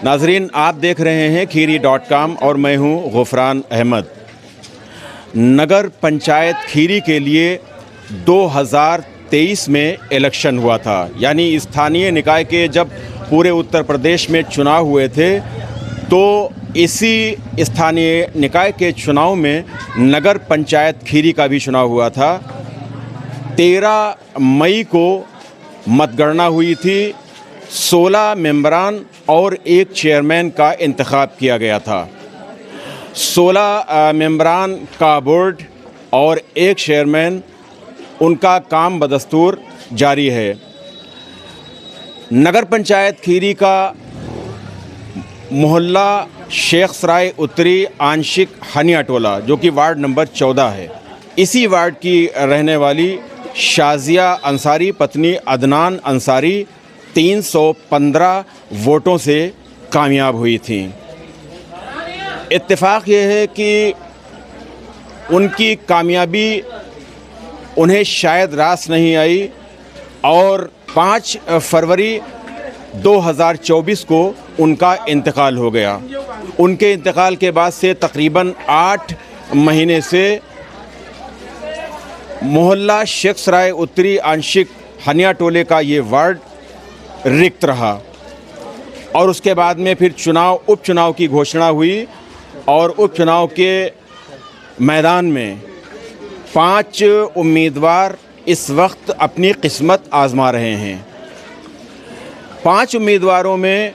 नाजरीन, आप देख रहे हैं खीरी.com और मैं हूं गुफरान अहमद। नगर पंचायत खीरी के लिए 2023 में इलेक्शन हुआ था, यानी स्थानीय निकाय के जब पूरे उत्तर प्रदेश में चुनाव हुए थे तो इसी स्थानीय निकाय के चुनाव में नगर पंचायत खीरी का भी चुनाव हुआ था। 13 मई को मतगणना हुई थी। 16 मेंबरान और एक चेयरमैन का इंतखाब किया गया था। 16 मेंबरान का बोर्ड और एक चेयरमैन, उनका काम बदस्तूर जारी है। नगर पंचायत खीरी का मोहल्ला शेख सराय उत्तरी आंशिक हनिया टोला, जो कि वार्ड नंबर 14 है, इसी वार्ड की रहने वाली शाजिया अंसारी पत्नी अदनान अंसारी 315 वोटों से कामयाब हुई थी। इत्तेफाक ये है कि उनकी कामयाबी उन्हें शायद रास नहीं आई और 5 फरवरी 2024 को उनका इंतकाल हो गया। उनके इंतकाल के बाद से तकरीबन 8 महीने से मोहल्ला शेख सराय उत्तरी आंशिक हनिया टोले का ये वार्ड रिक्त रहा और उसके बाद में फिर उपचुनाव की घोषणा हुई और उपचुनाव के मैदान में 5 उम्मीदवार इस वक्त अपनी किस्मत आजमा रहे हैं। 5 उम्मीदवारों में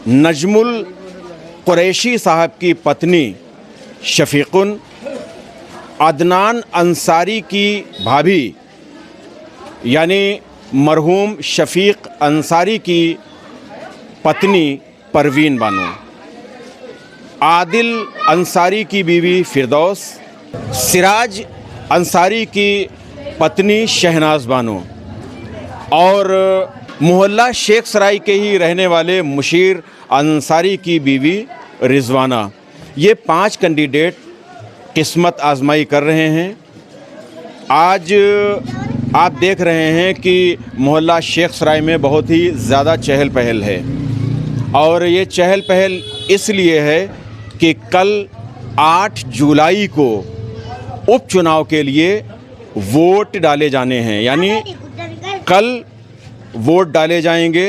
नजमुल कुरैशी साहब की पत्नी शफीकुन, अदनान अंसारी की भाभी यानी मरहूम शफीक अंसारी की पत्नी परवीन बानो, आदिल अंसारी की बीवी फिरदौस, सिराज अंसारी की पत्नी शहनाज बानो और मोहल्ला शेख सराय के ही रहने वाले मुशीर अंसारी की बीवी रिजवाना। ये 5 कैंडिडेट किस्मत आजमाई कर रहे हैं। आज आप देख रहे हैं कि मोहल्ला शेख सराय में बहुत ही ज़्यादा चहल पहल है और ये चहल पहल इसलिए है कि कल 8 जुलाई को उपचुनाव के लिए वोट डाले जाने हैं, यानी कल वोट डाले जाएंगे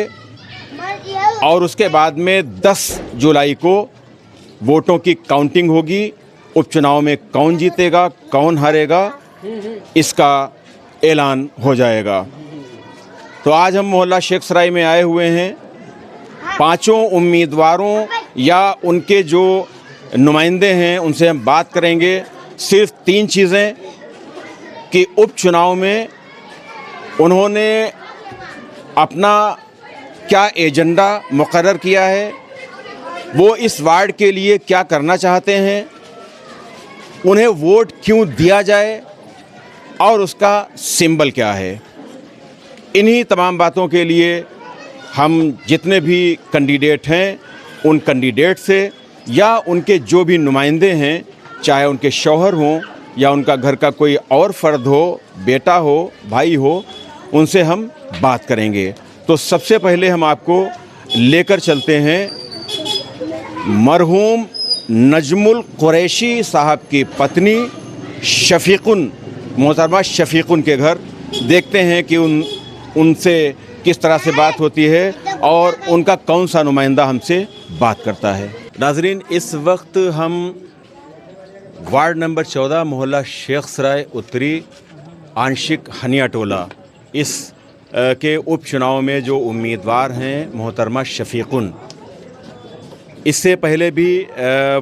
और उसके बाद में 10 जुलाई को वोटों की काउंटिंग होगी। उपचुनाव में कौन जीतेगा कौन हारेगा इसका ऐलान हो जाएगा। तो आज हम मोहल्ला शेख सराय में आए हुए हैं। 5 उम्मीदवारों या उनके जो नुमाइंदे हैं उनसे हम बात करेंगे। सिर्फ 3 चीज़ें कि उपचुनाव में उन्होंने अपना क्या एजेंडा मुकर्रर किया है, वो इस वार्ड के लिए क्या करना चाहते हैं, उन्हें वोट क्यों दिया जाए और उसका सिंबल क्या है। इन्हीं तमाम बातों के लिए हम जितने भी कैंडिडेट हैं उन कैंडिडेट से या उनके जो भी नुमाइंदे हैं, चाहे उनके शौहर हों या उनका घर का कोई और फ़र्द हो, बेटा हो, भाई हो, उनसे हम बात करेंगे। तो सबसे पहले हम आपको लेकर चलते हैं मरहूम नजमुल कुरैशी साहब की पत्नी शफीकुन, मोहतरमा शफीकुन के घर। देखते हैं कि उनसे किस तरह से बात होती है और उनका कौन सा नुमाइंदा हमसे बात करता है। नाजरीन, इस वक्त हम वार्ड नंबर 14 मोहल्ला शेख सराय उत्तरी आंशिक हनिया टोला इस के उपचुनाव में जो उम्मीदवार हैं मोहतरमा शफीकुन, इससे पहले भी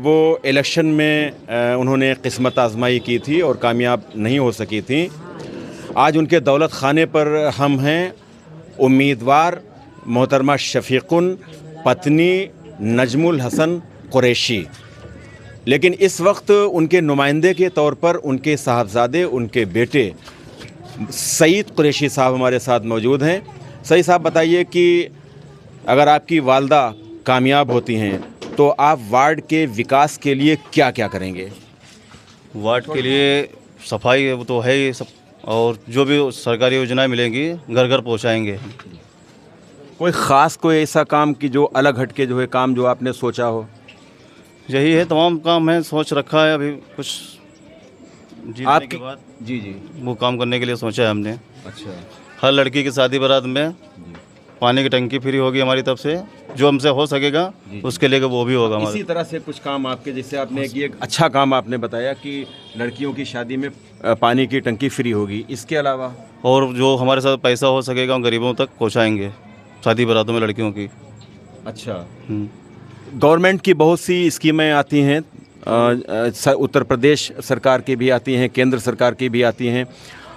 वो इलेक्शन में उन्होंने किस्मत आजमाई की थी और कामयाब नहीं हो सकी थी। आज उनके दौलत खाने पर हम हैं। उम्मीदवार मोहतरमा शफीकुन, पत्नी नजमुल हसन कुरैशी। लेकिन इस वक्त उनके नुमाइंदे के तौर पर उनके साहबजादे, उनके बेटे सईद कुरैशी साहब हमारे साथ मौजूद हैं। सईद साहब, बताइए कि अगर आपकी वालदा कामयाब होती हैं तो आप वार्ड के विकास के लिए क्या क्या करेंगे? वार्ड के लिए सफाई वो तो है ही सब, और जो भी सरकारी योजनाएं मिलेंगी घर घर पहुंचाएंगे। कोई ख़ास कोई ऐसा काम कि जो अलग हटके जो है काम जो आपने सोचा हो? यही है, तमाम काम है, सोच रखा है अभी कुछ जीतने आपकी के बाद जी जी। वो काम करने के लिए सोचा है हमने। अच्छा हर लड़की की शादी बारात में पानी की टंकी फ्री होगी हमारी तरफ से, जो हमसे हो सकेगा उसके लिए वो भी होगा हमारा। इसी तरह से कुछ काम आपके, जैसे आपने एक अच्छा काम आपने बताया कि लड़कियों की शादी में पानी की टंकी फ्री होगी, इसके अलावा और जो हमारे साथ पैसा हो सकेगा उन गरीबों तक पहुँचाएंगे शादी बारातों में लड़कियों की। अच्छा, हम्म। गवर्नमेंट की बहुत सी स्कीमें आती हैं, उत्तर प्रदेश सरकार की भी आती हैं, केंद्र सरकार की भी आती हैं,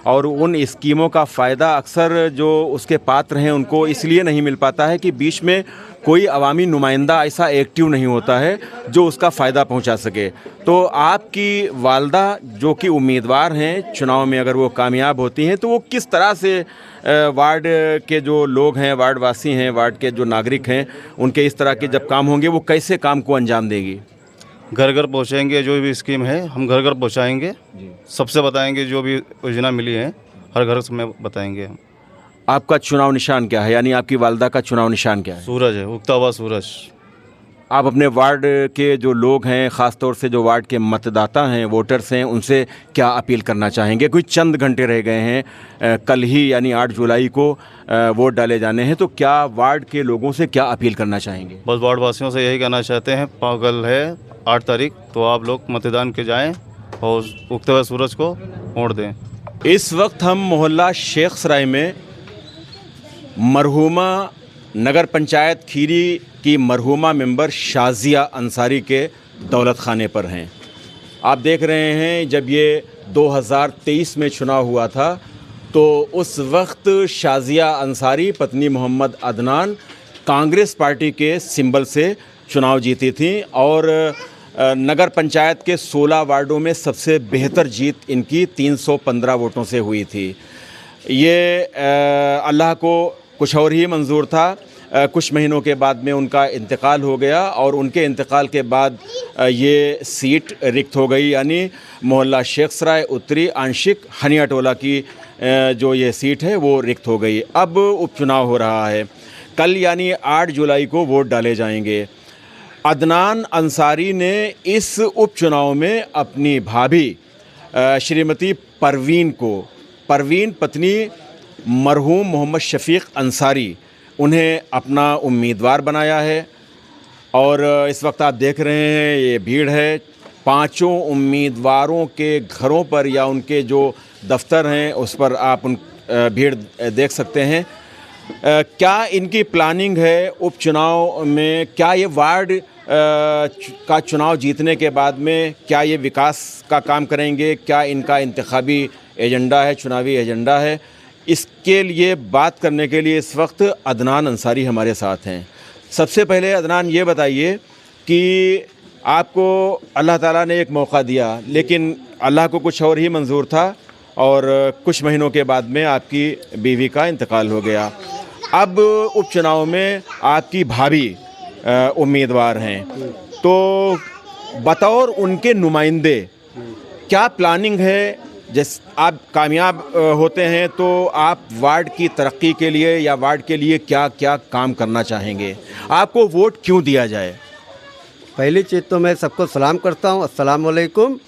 और उन स्कीमों का फ़ायदा अक्सर जो उसके पात्र हैं उनको इसलिए नहीं मिल पाता है कि बीच में कोई अवामी नुमाइंदा ऐसा एक्टिव नहीं होता है जो उसका फ़ायदा पहुंचा सके। तो आपकी वालदा जो कि उम्मीदवार हैं चुनाव में, अगर वो कामयाब होती हैं तो वो किस तरह से वार्ड के जो लोग हैं, वार्ड वासी हैं, वार्ड के जो नागरिक हैं, उनके इस तरह के जब काम होंगे वो कैसे काम को अंजाम देगी? घर घर पहुँचाएंगे, जो भी स्कीम है हम घर घर पहुँचाएंगे, सबसे बताएंगे जो भी योजना मिली है हर घर में बताएंगे हम। आपका चुनाव निशान क्या है, यानी आपकी वालदा का चुनाव निशान क्या है? सूरज है, उगता हुआ सूरज। आप अपने वार्ड के जो लोग हैं, ख़ास तौर से जो वार्ड के मतदाता हैं, वोटर्स हैं, उनसे क्या अपील करना चाहेंगे? कोई चंद घंटे रह गए हैं, कल ही यानी 8 जुलाई को वोट डाले जाने हैं, तो क्या वार्ड के लोगों से क्या अपील करना चाहेंगे? बस वार्ड वासियों से यही कहना चाहते हैं, कल है 8 तारीख, तो आप लोग मतदान के जाएं और उगते हुए सूरज को वोट दें। इस वक्त हम मोहल्ला शेख सराय में मरहूमा नगर पंचायत खीरी की मरहूमा मेंबर शाजिया अंसारी के दौलत खाने पर हैं। आप देख रहे हैं, जब ये 2023 में चुनाव हुआ था तो उस वक्त शाजिया अंसारी पत्नी मोहम्मद अदनान कांग्रेस पार्टी के सिंबल से चुनाव जीती थी और नगर पंचायत के 16 वार्डों में सबसे बेहतर जीत इनकी 315 वोटों से हुई थी। ये अल्लाह को कुछ और ही मंजूर था। कुछ महीनों के बाद में उनका इंतकाल हो गया और उनके इंतकाल के बाद ये सीट रिक्त हो गई, यानी मोहल्ला शेख सराय उत्तरी आंशिक हनिया टोला की जो ये सीट है वो रिक्त हो गई। अब उपचुनाव हो रहा है, कल यानी 8 जुलाई को वोट डाले जाएंगे। अदनान अंसारी ने इस उपचुनाव में अपनी भाभी श्रीमती परवीन पत्नी मरहूम मोहम्मद शफीक अंसारी, उन्हें अपना उम्मीदवार बनाया है। और इस वक्त आप देख रहे हैं ये भीड़ है, पांचों उम्मीदवारों के घरों पर या उनके जो दफ्तर हैं उस पर आप उन भीड़ देख सकते हैं। क्या इनकी प्लानिंग है उपचुनाव में? क्या ये वार्ड का चुनाव जीतने के बाद में क्या ये विकास का काम करेंगे? क्या इनका इंतखाबी एजेंडा है, चुनावी एजेंडा है? इसके लिए बात करने के लिए इस वक्त अदनान अंसारी हमारे साथ हैं। सबसे पहले अदनान ये बताइए कि आपको अल्लाह ताला ने एक मौका दिया, लेकिन अल्लाह को कुछ और ही मंजूर था और कुछ महीनों के बाद में आपकी बीवी का इंतकाल हो गया। अब उपचुनाव में आपकी भाभी उम्मीदवार हैं, तो बतौर उनके नुमाइंदे क्या प्लानिंग है? जैसे आप कामयाब होते हैं तो आप वार्ड की तरक्की के लिए या वार्ड के लिए क्या क्या काम करना चाहेंगे? आपको वोट क्यों दिया जाए? पहली चीज़ तो मैं सबको सलाम करता हूँ, अस्सलाम वालेकुम।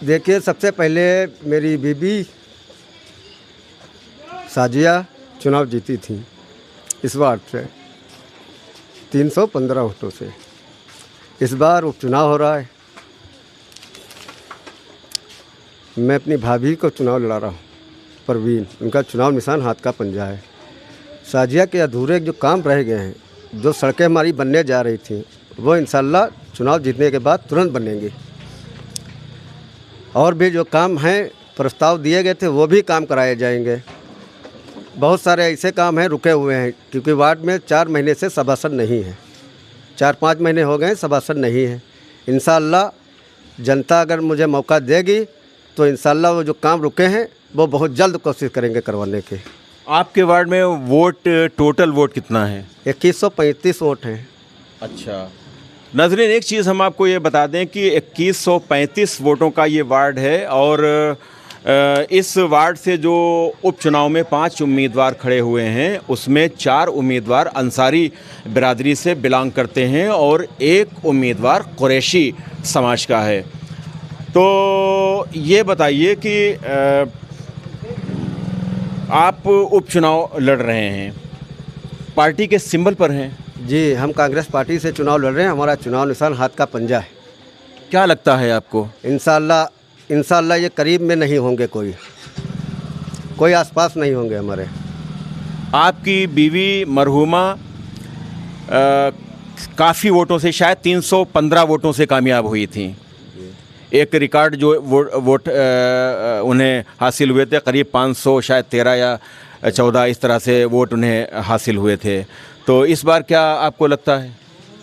देखिए, सबसे पहले मेरी बीबी शाजिया चुनाव जीती थी इस वार्ड से 315 वोटों से। इस बार उपचुनाव हो रहा है, मैं अपनी भाभी को चुनाव लड़ा रहा हूँ, परवीन। उनका चुनाव निशान हाथ का पंजा है। शाजिया के अधूरे जो काम रह गए हैं, जो सड़कें हमारी बनने जा रही थी, वो इंशाल्लाह चुनाव जीतने के बाद तुरंत बनेंगे। और भी जो काम हैं, प्रस्ताव दिए गए थे, वो भी काम कराए जाएंगे। बहुत सारे ऐसे काम हैं रुके हुए हैं, क्योंकि वार्ड में 4 महीने से सभासद नहीं है, 4-5 महीने हो गए सभासद नहीं है। इंशाल्लाह जनता अगर मुझे मौका देगी तो इंशाल्लाह वो जो काम रुके हैं वो बहुत जल्द कोशिश करेंगे करवाने के। आपके वार्ड में वोट, टोटल वोट कितना है? 2135 वोट हैं। अच्छा नाज़रीन, एक चीज़ हम आपको ये बता दें कि 2135 वोटों का ये वार्ड है और इस वार्ड से जो उपचुनाव में 5 उम्मीदवार खड़े हुए हैं उसमें 4 उम्मीदवार अंसारी बिरादरी से बिलोंग करते हैं और 1 उम्मीदवार कुरैशी समाज का है। तो ये बताइए कि आप उपचुनाव लड़ रहे हैं, पार्टी के सिंबल पर हैं। जी, हम कांग्रेस पार्टी से चुनाव लड़ रहे हैं। हमारा चुनाव निशान हाथ का पंजा है। क्या लगता है आपको? इंशाल्लाह ये करीब में नहीं होंगे, कोई आसपास नहीं होंगे हमारे। आपकी बीवी मरहुमा काफ़ी वोटों से, शायद 315 वोटों से कामयाब हुई थी। एक रिकॉर्ड जो वोट उन्हें हासिल हुए थे, करीब 500, शायद 13 या 14 इस तरह से वोट उन्हें हासिल हुए थे। तो इस बार क्या आपको लगता है?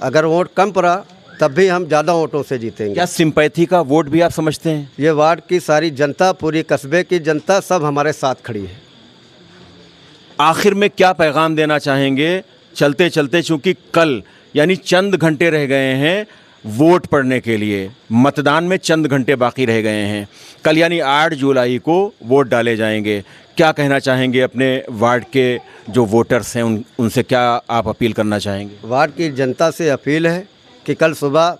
अगर वोट कम पड़ा तब भी हम ज़्यादा वोटों से जीतेंगे। क्या सिंपैथी का वोट भी आप समझते हैं? ये वार्ड की सारी जनता, पूरी कस्बे की जनता सब हमारे साथ खड़ी है। आखिर में क्या पैगाम देना चाहेंगे चलते चलते, चूँकि कल यानी चंद घंटे रह गए हैं वोट पड़ने के लिए, मतदान में चंद घंटे बाकी रह गए हैं। कल यानी 8 जुलाई को वोट डाले जाएंगे। क्या कहना चाहेंगे अपने वार्ड के जो वोटर्स हैं उनसे क्या आप अपील करना चाहेंगे? वार्ड की जनता से अपील है कि कल सुबह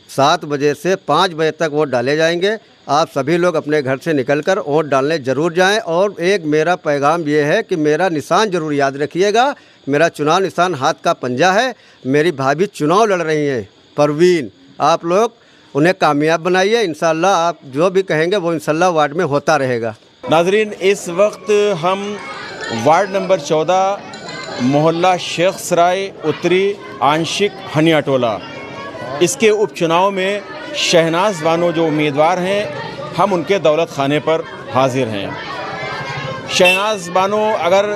7 बजे से 5 बजे तक वोट डाले जाएंगे। आप सभी लोग अपने घर से निकलकर वोट डालने ज़रूर जाएं। और एक मेरा पैगाम ये है कि मेरा निशान ज़रूर याद रखिएगा। मेरा चुनाव निशान हाथ का पंजा है। मेरी भाभी चुनाव लड़ रही हैं, परवीन, आप लोग उन्हें कामयाब बनाइए। इंशाल्लाह आप जो भी कहेंगे वो इंशाल्लाह वार्ड में होता रहेगा। नाजरीन, इस वक्त हम वार्ड नंबर 14 मोहल्ला शेख सराय उत्तरी आंशिक हनिया टोला, इसके उपचुनाव में शहनाज बानो जो उम्मीदवार हैं, हम उनके दौलत खाने पर हाजिर हैं। शहनाज बानो अगर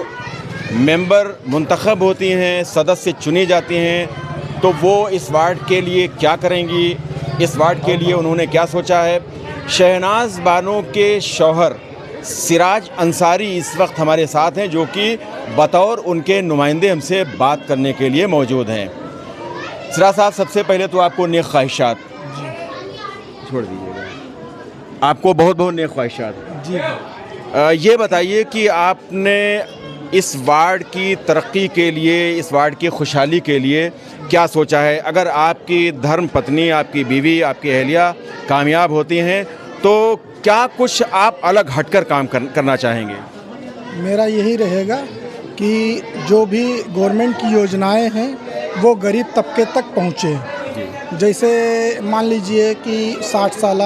मेंबर मुंतखब होती हैं, सदस्य चुनी जाती हैं, तो वो इस वार्ड के लिए क्या करेंगी, इस वार्ड के लिए उन्होंने क्या सोचा है। शहनाज बानो के शौहर सिराज अंसारी इस वक्त हमारे साथ हैं, जो कि बतौर उनके नुमाइंदे हमसे बात करने के लिए मौजूद हैं। सिराज साहब, सबसे पहले तो आपको नेक ख्वाहिशात। छोड़ दीजिएगा, आपको बहुत बहुत नेक ख्वाहिशात जी। ये बताइए कि आपने इस वार्ड की तरक्की के लिए, इस वार्ड की खुशहाली के लिए क्या सोचा है? अगर आपकी धर्म पत्नी, आपकी बीवी, आपकी अहलिया कामयाब होती हैं तो क्या कुछ आप अलग हटकर काम करना चाहेंगे? मेरा यही रहेगा कि जो भी गवर्नमेंट की योजनाएं हैं वो गरीब तबके तक पहुँचे। जैसे मान लीजिए कि 60 साल,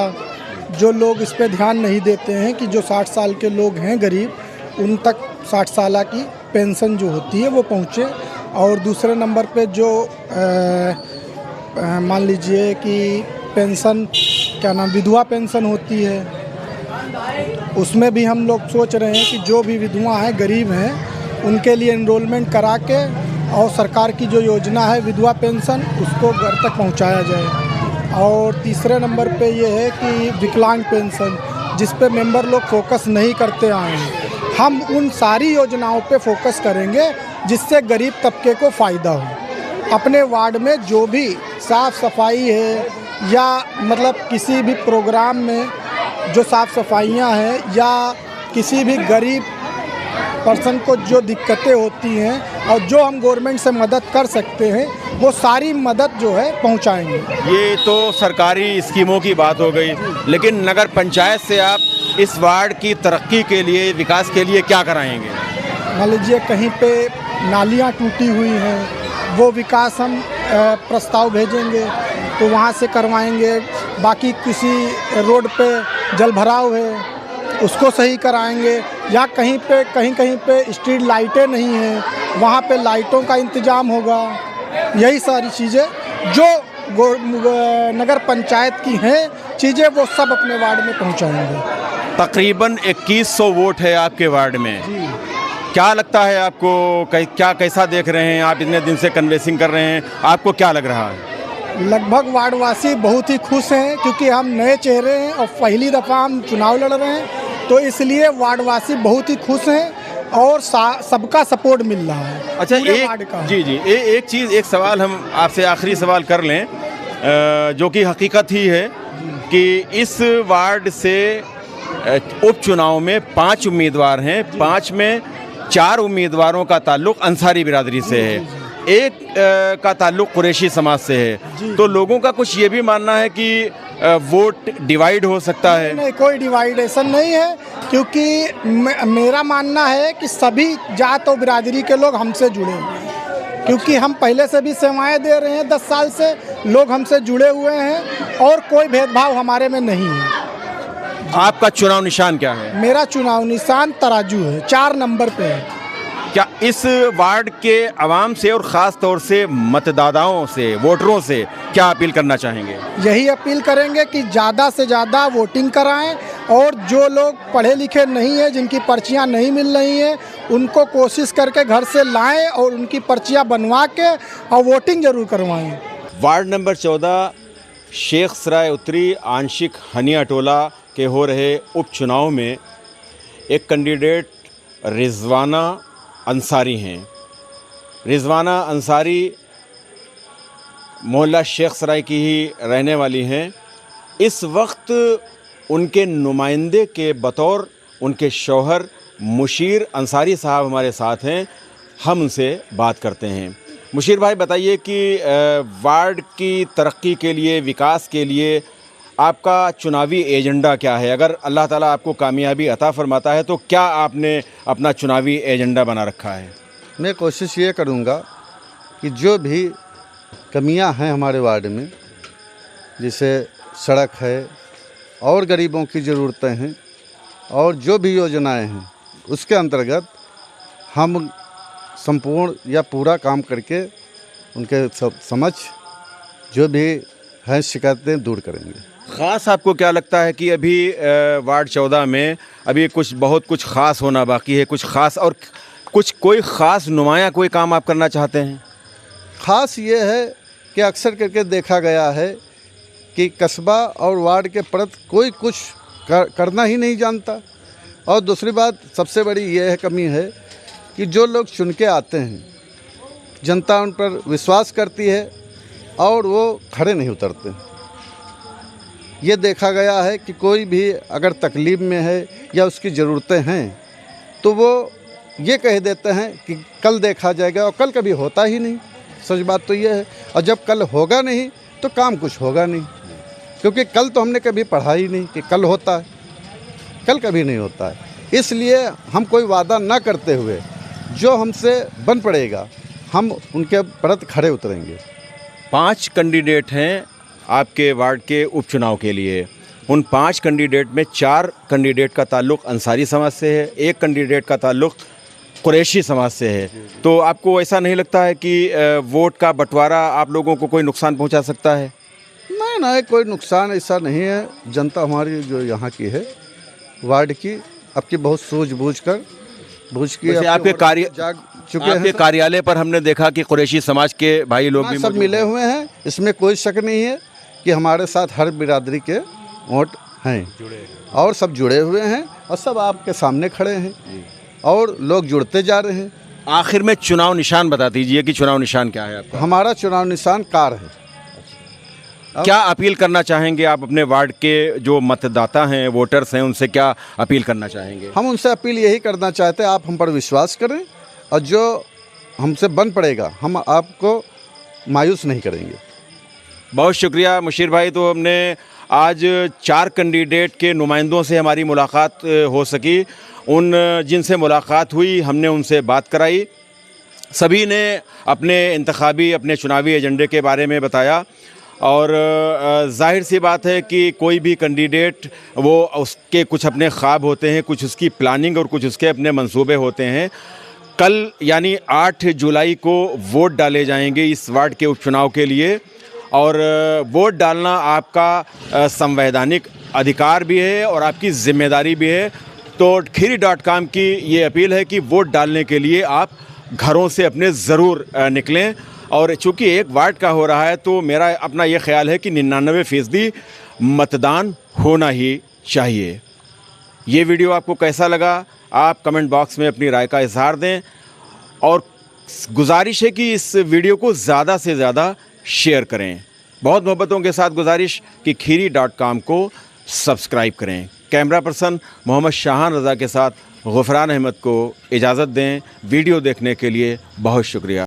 जो लोग इस पे ध्यान नहीं देते हैं कि जो 60 साल के लोग हैं गरीब, उन तक 60 साल की पेंशन जो होती है वो पहुँचे। और दूसरे नंबर पे जो मान लीजिए कि पेंशन, क्या नाम, विधवा पेंशन होती है, उसमें भी हम लोग सोच रहे हैं कि जो भी विधवा हैं, गरीब हैं, उनके लिए एनरोलमेंट करा के और सरकार की जो योजना है विधवा पेंशन, उसको घर तक पहुंचाया जाए। और तीसरे नंबर पे ये है कि विकलांग पेंशन, जिस पे मेंबर लोग फोकस नहीं करते आए हैं, हम उन सारी योजनाओं पे फोकस करेंगे जिससे गरीब तबके को फ़ायदा हो। अपने वार्ड में जो भी साफ़ सफाई है या मतलब किसी भी प्रोग्राम में जो साफ़ सफाइयाँ हैं या किसी भी गरीब पर्सन को जो दिक्कतें होती हैं और जो हम गवर्नमेंट से मदद कर सकते हैं, वो सारी मदद जो है पहुंचाएंगे। ये तो सरकारी स्कीमों की बात हो गई, लेकिन नगर पंचायत से आप इस वार्ड की तरक्की के लिए, विकास के लिए क्या कराएंगे? मान लीजिए कहीं पे नालियाँ टूटी हुई हैं, वो विकास हम प्रस्ताव भेजेंगे तो वहाँ से करवाएंगे। बाकी किसी रोड पे जल भराव है उसको सही कराएंगे, या कहीं पे स्ट्रीट लाइटें नहीं हैं, वहाँ पे लाइटों का इंतज़ाम होगा। यही सारी चीज़ें जो नगर पंचायत की हैं चीज़ें, वो सब अपने वार्ड में पहुँचाएंगे। तकरीबन 2100 वोट है आपके वार्ड में। क्या लगता है आपको, क्या कैसा देख रहे हैं आप? इतने दिन से कन्वेंसिंग कर रहे हैं, आपको क्या लग रहा है? लगभग वार्डवासी बहुत ही खुश हैं, क्योंकि हम नए चेहरे हैं और पहली दफ़ा हम चुनाव लड़ रहे हैं, तो इसलिए वार्डवासी बहुत ही खुश हैं और सबका सपोर्ट मिल रहा है। अच्छा, एक चीज़, एक सवाल हम आपसे आखिरी सवाल कर लें, जो कि हकीकत ही है कि इस वार्ड से उपचुनाव में 5 उम्मीदवार हैं, 5 में 4 उम्मीदवारों का ताल्लुक अंसारी बिरादरी से है, एक का ताल्लुक कुरैशी समाज से है। तो लोगों का कुछ ये भी मानना है कि वोट डिवाइड हो सकता है। नहीं, कोई डिवाइडेशन नहीं है, क्योंकि मेरा मानना है कि सभी जात और बिरादरी के लोग हमसे जुड़े हुए हैं, क्योंकि हम पहले से भी सेवाएं दे रहे हैं, 10 साल से लोग हमसे जुड़े हुए हैं और कोई भेदभाव हमारे में नहीं है। आपका चुनाव निशान क्या है? मेरा चुनाव निशान तराजू है, 4 नंबर पे है। क्या इस वार्ड के अवाम से और ख़ास तौर से मतदाताओं से, वोटरों से क्या अपील करना चाहेंगे? यही अपील करेंगे कि ज़्यादा से ज़्यादा वोटिंग कराएं, और जो लोग पढ़े लिखे नहीं हैं, जिनकी पर्चियां नहीं मिल रही हैं, उनको कोशिश करके घर से लाएं और उनकी पर्चियां बनवा के और वोटिंग ज़रूर करवाएं। वार्ड नंबर 14 शेख सराय उत्तरी आंशिक हनिया टोला के हो रहे उपचुनाव में एक कैंडिडेट रिजवाना अंसारी हैं। रिजवाना अंसारी मोहल्ला शेख सराय की ही रहने वाली हैं। इस वक्त उनके नुमाइंदे के बतौर उनके शौहर मुशीर अंसारी साहब हमारे साथ हैं, हम उनसे बात करते हैं। मुशीर भाई, बताइए कि वार्ड की तरक्की के लिए, विकास के लिए आपका चुनावी एजेंडा क्या है? अगर अल्लाह ताला आपको कामयाबी अता फरमाता है तो क्या आपने अपना चुनावी एजेंडा बना रखा है? मैं कोशिश ये करूँगा कि जो भी कमियां हैं हमारे वार्ड में, जैसे सड़क है और गरीबों की ज़रूरतें हैं और जो भी योजनाएं हैं, उसके अंतर्गत हम संपूर्ण या पूरा काम करके उनके समक्ष जो भी हैं शिकायतें दूर करेंगे। ख़ास आपको क्या लगता है कि अभी वार्ड 14 में अभी बहुत कुछ ख़ास होना बाकी है? कुछ ख़ास और कोई ख़ास नुमाया कोई काम आप करना चाहते हैं? ख़ास ये है कि अक्सर करके देखा गया है कि कस्बा और वार्ड के प्रति कोई कुछ करना ही नहीं जानता। और दूसरी बात सबसे बड़ी ये है, कमी है कि जो लोग चुन के आते हैं, जनता उन पर विश्वास करती है और वो खड़े नहीं उतरते। ये देखा गया है कि कोई भी अगर तकलीफ़ में है या उसकी ज़रूरतें हैं तो वो ये कह देते हैं कि कल देखा जाएगा, और कल कभी होता ही नहीं। सच बात तो ये है, और जब कल होगा नहीं तो काम कुछ होगा नहीं, क्योंकि कल तो हमने कभी पढ़ा ही नहीं कि कल होता है, कल कभी नहीं होता है। इसलिए हम कोई वादा ना करते हुए जो हमसे बन पड़ेगा हम उनके प्रति खड़े उतरेंगे। 5 कैंडिडेट हैं आपके वार्ड के उपचुनाव के लिए। उन 5 कैंडिडेट में 4 कैंडिडेट का ताल्लुक़ अंसारी समाज से है, 1 कैंडिडेट का ताल्लुक़ कुरैशी समाज से है। तो आपको ऐसा नहीं लगता है कि वोट का बंटवारा आप लोगों को कोई नुकसान पहुंचा सकता है? नहीं, कोई नुकसान ऐसा नहीं है। जनता हमारी जो यहाँ की है वार्ड की, आपकी बहुत सूझबूझ की आपके कार्यालय पर हमने देखा कि कुरैशी समाज के भाई लोग भी सब मिले हुए हैं। इसमें कोई शक नहीं है कि हमारे साथ हर बिरादरी के वोट हैं और सब जुड़े हुए हैं और सब आपके सामने खड़े हैं और लोग जुड़ते जा रहे हैं। आखिर में चुनाव निशान बता दीजिए कि चुनाव निशान क्या है आपका? हमारा चुनाव निशान कार है। क्या अपील करना चाहेंगे आप अपने वार्ड के जो मतदाता हैं, वोटर्स हैं, उनसे क्या अपील करना चाहेंगे? हम उनसे अपील यही करना चाहते हैं, आप हम पर विश्वास करें और जो हमसे बन पड़ेगा हम आपको मायूस नहीं करेंगे। बहुत शुक्रिया मुशीर भाई। तो हमने आज 4 कैंडिडेट के नुमाइंदों से हमारी मुलाकात हो सकी। उन जिनसे मुलाकात हुई हमने उनसे बात कराई। सभी ने अपने इंतखाबी, अपने चुनावी एजेंडे के बारे में बताया और जाहिर सी बात है कि कोई भी कैंडिडेट वो उसके कुछ अपने ख्वाब होते हैं, कुछ उसकी प्लानिंग और कुछ उसके अपने मंसूबे होते हैं। कल यानी 8 जुलाई को वोट डाले जाएंगे इस वार्ड के उपचुनाव के लिए और वोट डालना आपका संवैधानिक अधिकार भी है और आपकी ज़िम्मेदारी भी है। तो खीरी.com की ये अपील है कि वोट डालने के लिए आप घरों से अपने ज़रूर निकलें और चूँकि एक वार्ड का हो रहा है तो मेरा अपना ये ख्याल है कि 99% मतदान होना ही चाहिए। ये वीडियो आपको कैसा लगा आप कमेंट बॉक्स में अपनी राय का इजहार दें और गुजारिश है कि इस वीडियो को ज़्यादा से ज़्यादा शेयर करें। बहुत मोहब्बतों के साथ गुजारिश कि खीरी.com को सब्सक्राइब करें। कैमरा पर्सन मोहम्मद शाहान रज़ा के साथ गुफरान अहमद को इजाज़त दें। वीडियो देखने के लिए बहुत शुक्रिया।